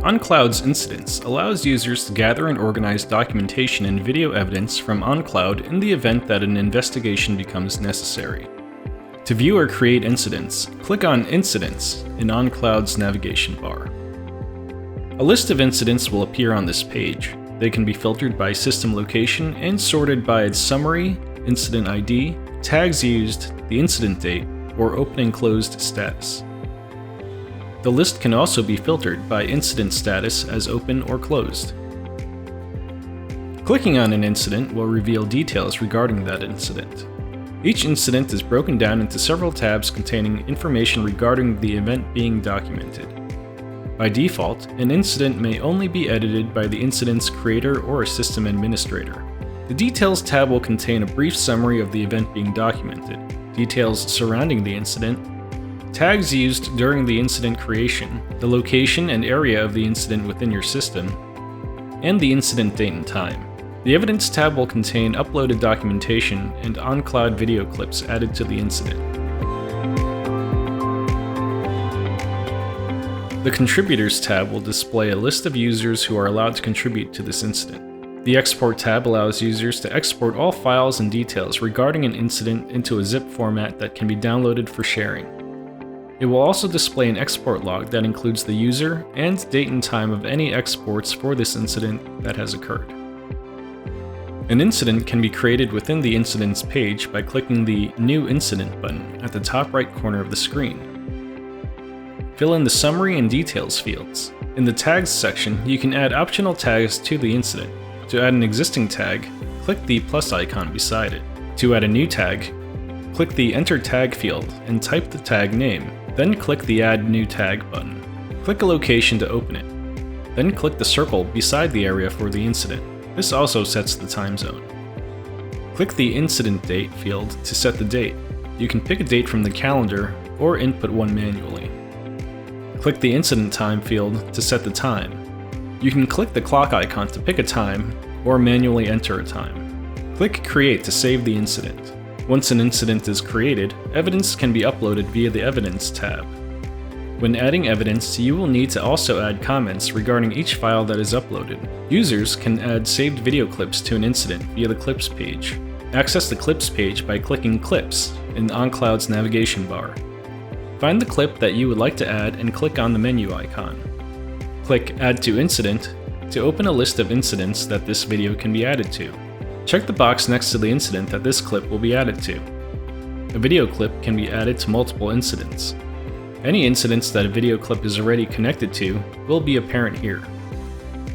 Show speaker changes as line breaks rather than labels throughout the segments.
OnCloud's incidents allows users to gather and organize documentation and video evidence from OnCloud in the event that an investigation becomes necessary. To view or create incidents, click on Incidents in OnCloud's navigation bar. A list of incidents will appear on this page. They can be filtered by system location and sorted by its summary, incident ID, tags used, the incident date, or open and closed status. The list can also be filtered by incident status as open or closed. Clicking on an incident will reveal details regarding that incident. Each incident is broken down into several tabs containing information regarding the event being documented. By default, an incident may only be edited by the incident's creator or a system administrator. The Details tab will contain a brief summary of the event being documented, details surrounding the incident, tags used during the incident creation, the location and area of the incident within your system, and the incident date and time. The Evidence tab will contain uploaded documentation and OnCloud video clips added to the incident. The Contributors tab will display a list of users who are allowed to contribute to this incident. The Export tab allows users to export all files and details regarding an incident into a zip format that can be downloaded for sharing. It will also display an export log that includes the user and date and time of any exports for this incident that has occurred. An incident can be created within the Incidents page by clicking the New Incident button at the top right corner of the screen. Fill in the summary and details fields. In the Tags section, you can add optional tags to the incident. To add an existing tag, click the plus icon beside it. To add a new tag, click the Enter Tag field and type the tag name, then click the Add New Tag button. Click a location to open it. Then click the circle beside the area for the incident. This also sets the time zone. Click the Incident Date field to set the date. You can pick a date from the calendar or input one manually. Click the Incident Time field to set the time. You can click the clock icon to pick a time or manually enter a time. Click Create to save the incident. Once an incident is created, evidence can be uploaded via the Evidence tab. When adding evidence, you will need to also add comments regarding each file that is uploaded. Users can add saved video clips to an incident via the Clips page. Access the Clips page by clicking Clips in OnCloud's navigation bar. Find the clip that you would like to add and click on the menu icon. Click Add to Incident to open a list of incidents that this video can be added to. Check the box next to the incident that this clip will be added to. A video clip can be added to multiple incidents. Any incidents that a video clip is already connected to will be apparent here.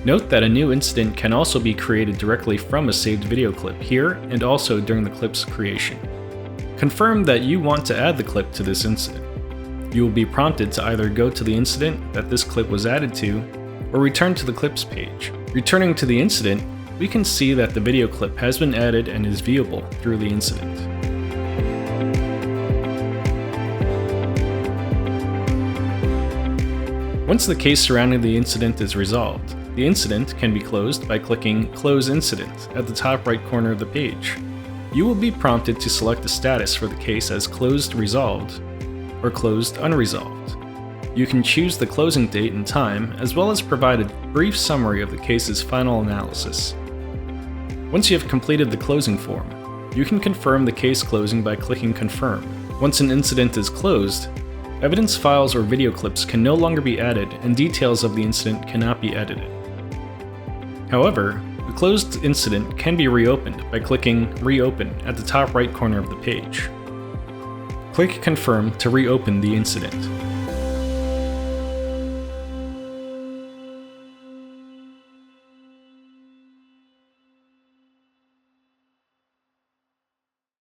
Note that a new incident can also be created directly from a saved video clip here and also during the clip's creation. Confirm that you want to add the clip to this incident. You will be prompted to either go to the incident that this clip was added to, or return to the Clips page. Returning to the incident, we can see that the video clip has been added and is viewable through the incident. Once the case surrounding the incident is resolved, the incident can be closed by clicking Close Incident at the top right corner of the page. You will be prompted to select the status for the case as Closed Resolved or Closed Unresolved. You can choose the closing date and time, as well as provide a brief summary of the case's final analysis. Once you have completed the closing form, you can confirm the case closing by clicking Confirm. Once an incident is closed, evidence files or video clips can no longer be added and details of the incident cannot be edited. However, the closed incident can be reopened by clicking Reopen at the top right corner of the page. Click Confirm to reopen the incident.